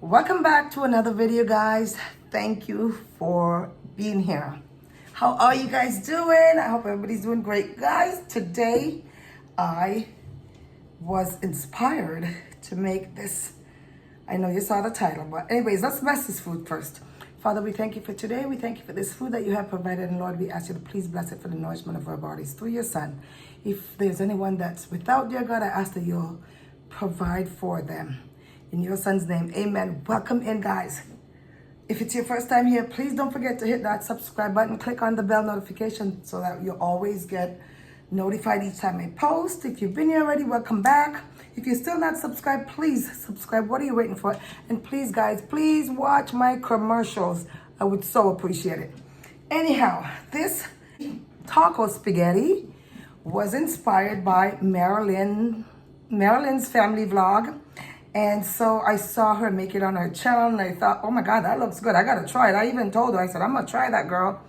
Welcome back to another video, guys. Thank you for being here. How are you guys doing? I hope everybody's doing great. Guys, today I was inspired to make this. I know you saw the title, but anyways, let's bless this food first. Father, we thank you for today. We thank you for this food that you have provided. And Lord, we ask you to please bless it for the nourishment of our bodies through your Son. If there's anyone that's without, dear God, I ask that you'll provide for them. In your Son's name, amen. Welcome in, guys. If it's your first time here, please don't forget to hit that subscribe button. Click on the bell notification so that you'll always get notified each time I post. If you've been here already, welcome back. If you're still not subscribed, please subscribe. What are you waiting for? And please, guys, please watch my commercials. I would so appreciate it. Anyhow, this taco spaghetti was inspired by Marilyn's family vlog. And so I saw her make it on her channel and I thought, oh my God, that looks good. I gotta try it. I even told her, I said, I'm gonna try that, girl.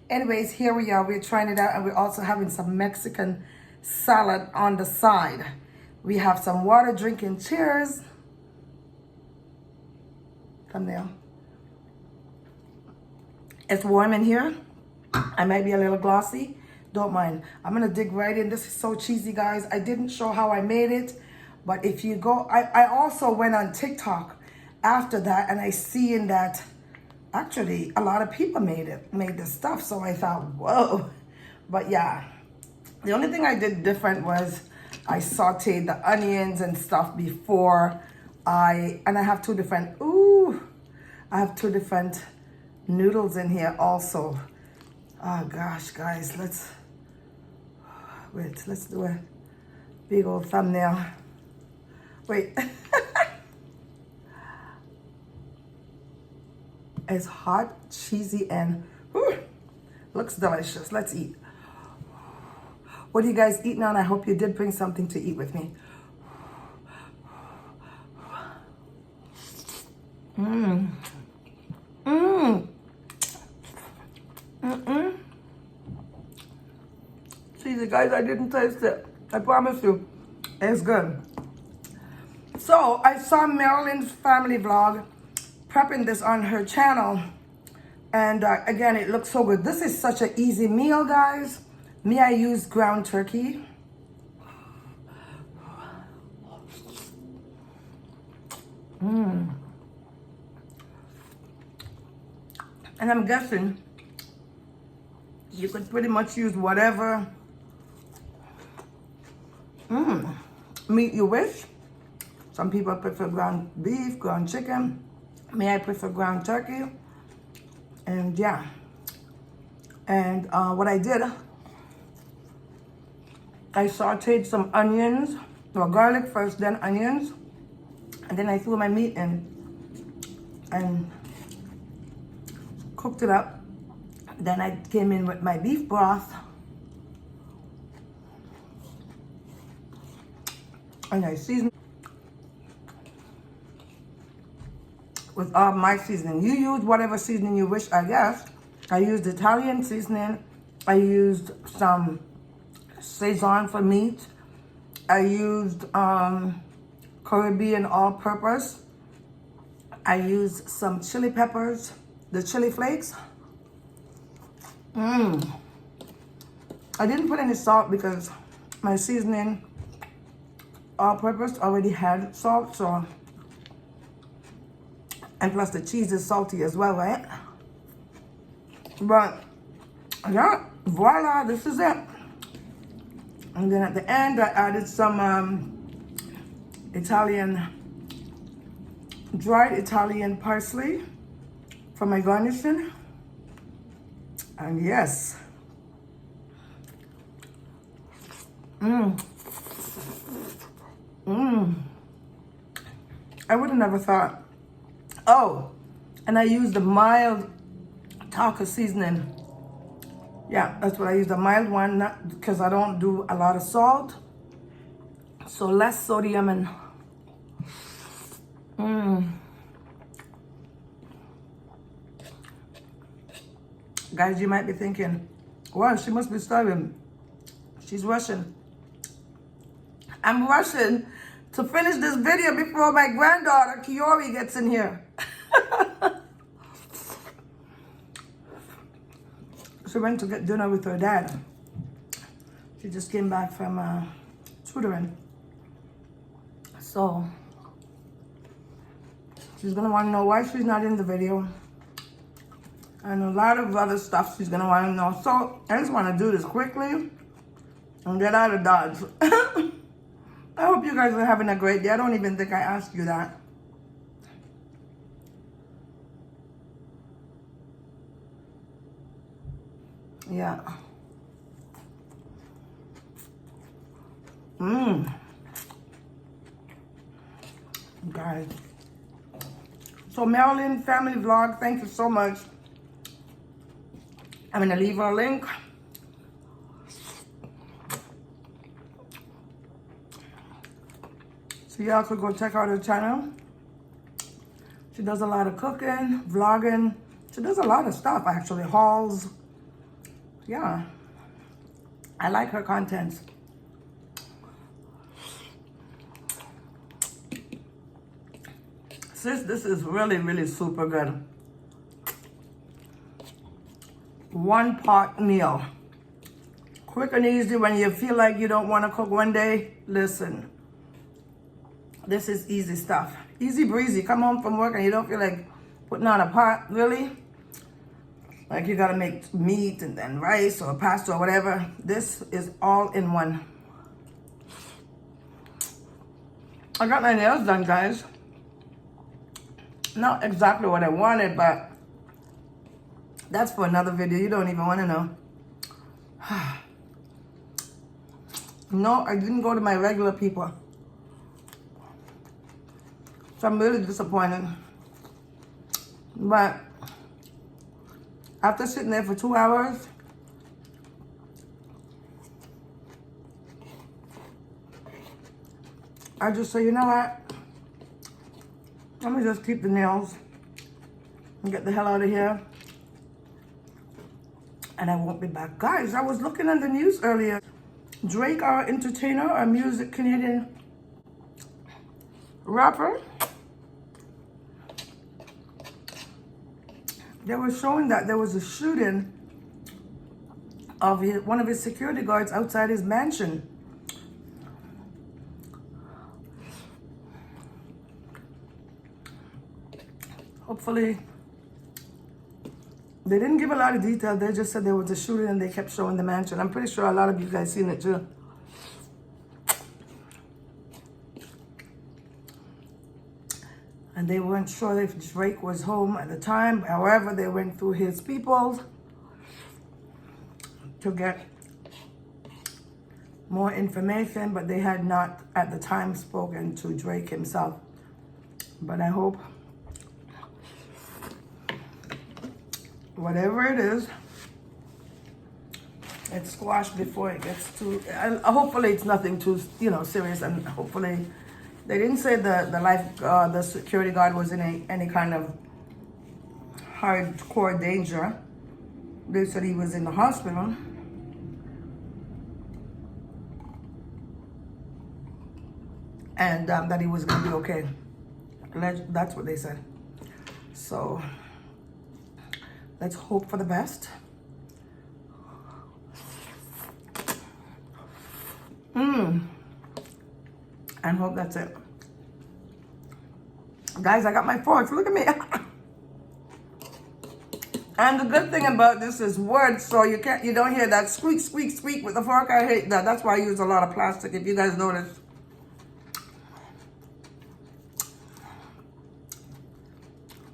Anyways, here we are. We're trying it out and we're also having some Mexican salad on the side. We have some water drinking. Cheers. Thumbnail. It's warm in here. I might be a little glossy. Don't mind. I'm gonna dig right in. This is so cheesy, guys. I didn't show how I made it. But if you go, I also went on TikTok after that and I seen that actually a lot of people made this stuff. So I thought, whoa. But yeah, the only thing I did different was I sauteed the onions and stuff before I have two different, I have two different noodles in here also. Oh gosh, guys, let's do a big old thumbnail. Wait. It's hot, cheesy, and looks delicious. Let's eat. What are you guys eating on? I hope you did bring something to eat with me. Cheesy, guys, I didn't taste it. I promise you. It's good. So I saw Marilyn's family vlog prepping this on her channel. And again, it looks so good. This is such an easy meal, guys. Me, I use ground turkey. And I'm guessing you could pretty much use whatever meat you wish. Some people prefer ground beef, ground chicken. Me, I prefer ground turkey. And yeah. And what I did, I sauteed some onions, or garlic first, then onions. And then I threw my meat in and cooked it up. Then I came in with my beef broth. And I seasoned with all my seasoning. You use whatever seasoning you wish, I guess. I used Italian seasoning. I used some Szechuan for meat. I used Caribbean all-purpose. I used some chili peppers, the chili flakes. I didn't put any salt because my seasoning all-purpose already had salt, so. And plus the cheese is salty as well, right? But yeah, voila, this is it. And then at the end, I added some dried Italian parsley for my garnishing. And yes. I would have never thought. Oh, and I used the mild taco seasoning. Yeah, that's what I used, a mild one, not because I don't do a lot of salt. So less sodium and Guys, you might be thinking, wow, she must be starving. She's Russian. I'm Russian to finish this video before my granddaughter, Kiori, gets in here. She went to get dinner with her dad. She just came back from tutoring. So, she's gonna wanna know why she's not in the video. And a lot of other stuff she's gonna wanna know. So, I just wanna do this quickly and get out of Dodge. I hope you guys are having a great day. I don't even think I asked you that. Yeah. Guys. So Marilyn family vlog, thank you so much. I'm gonna leave her a link. So y'all could go check out her channel. She does a lot of cooking, vlogging. She does a lot of stuff actually, hauls. Yeah, I like her content. Sis, this is really, really super good. One pot meal. Quick and easy when you feel like you don't want to cook one day. Listen, this is easy stuff. Easy breezy. Come home from work and you don't feel like putting on a pot, really? Like you gotta make meat and then rice or pasta or whatever. This is all in one. I got my nails done, guys. Not exactly what I wanted, but that's for another video. You don't even want to know. No, I didn't go to my regular people. So I'm really disappointed. But after sitting there for 2 hours, I just say, you know what? Let me just keep the nails and get the hell out of here. And I won't be back. Guys, I was looking on the news earlier. Drake, our entertainer, our music Canadian rapper, they were showing that there was a shooting of one of his security guards outside his mansion. Hopefully, they didn't give a lot of detail. They just said there was a shooting and they kept showing the mansion. I'm pretty sure a lot of you guys seen it too. And they weren't sure if Drake was home at the time. However, they went through his people to get more information, but they had not at the time spoken to Drake himself. But I hope whatever it is, it's squashed before it gets too, hopefully it's nothing too, serious, and hopefully they didn't say the security guard was in any kind of hardcore danger. They said he was in the hospital. And that he was gonna be okay. That's what they said. So let's hope for the best. And hope that's it. Guys, I got my forks. Look at me. And the good thing about this is wood, so you don't hear that squeak, squeak, squeak with the fork. I hate that. That's why I use a lot of plastic, if you guys notice.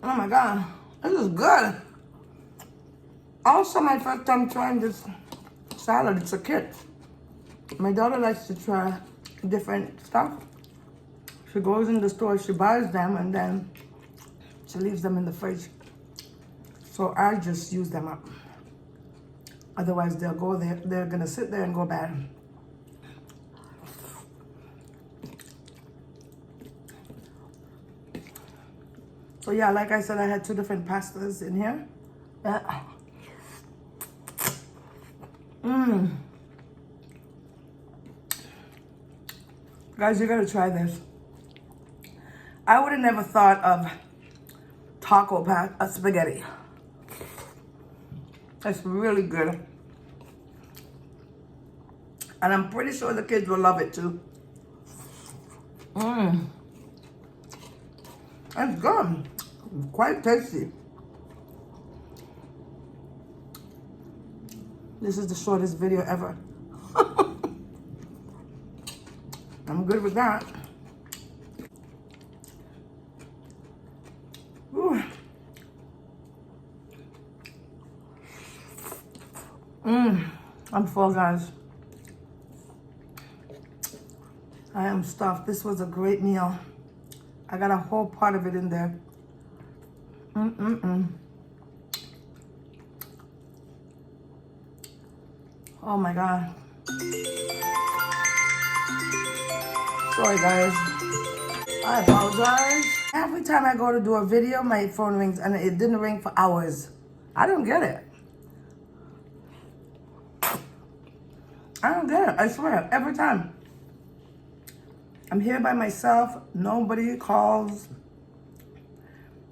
Oh my God, this is good. Also, my first time trying this salad. It's a kit. My daughter likes to try different stuff. She goes in the store, she buys them, and then she leaves them in the fridge. So I just use them up. Otherwise, they'll go there. They're gonna sit there and go bad. So yeah, like I said, I had 2 different pastas in here. Guys, you gotta try this. I would have never thought of taco spaghetti. It's really good. And I'm pretty sure the kids will love it too. It's good. Quite tasty. This is the shortest video ever. I'm good with that. Ooh. I'm full, guys. I am stuffed. This was a great meal. I got a whole pot of it in there. Oh my God. Sorry, guys. I apologize. Every time I go to do a video, my phone rings and it didn't ring for hours. I don't get it. I don't get it. I swear, every time. I'm here by myself. Nobody calls.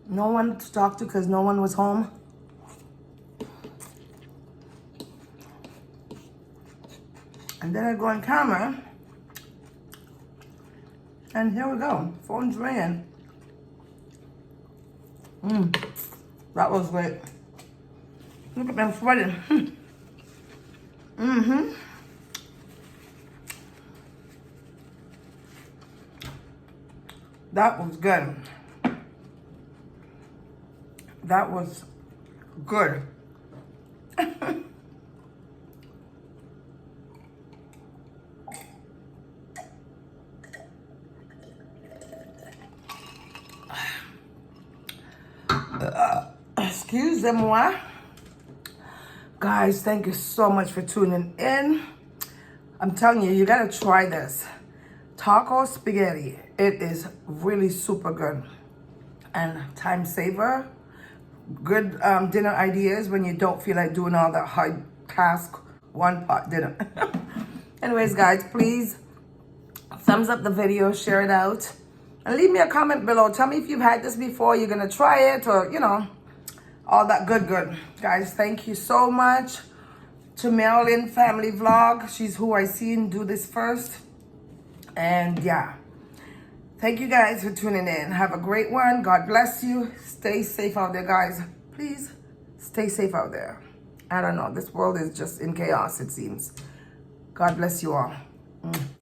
No one to talk to because no one was home. And then I go on camera. And here we go. Phone's ringing. That was great. Look at them sweating. That was good. That was good. Excusez-moi. Guys, thank you so much for tuning in. I'm telling you, you gotta try this. Taco spaghetti. It is really super good. And time saver. Good dinner ideas when you don't feel like doing all that hard task, one pot dinner. Anyways, guys, please thumbs up the video, share it out, and leave me a comment below. Tell me if you've had this before, you're gonna try it, or all that good. Guys, thank you so much to Marilyn Family Vlog. She's who I seen do this first. And yeah, thank you guys for tuning in. Have a great one. God bless you. Stay safe out there, guys. Please stay safe out there. I don't know. This world is just in chaos, it seems. God bless you all.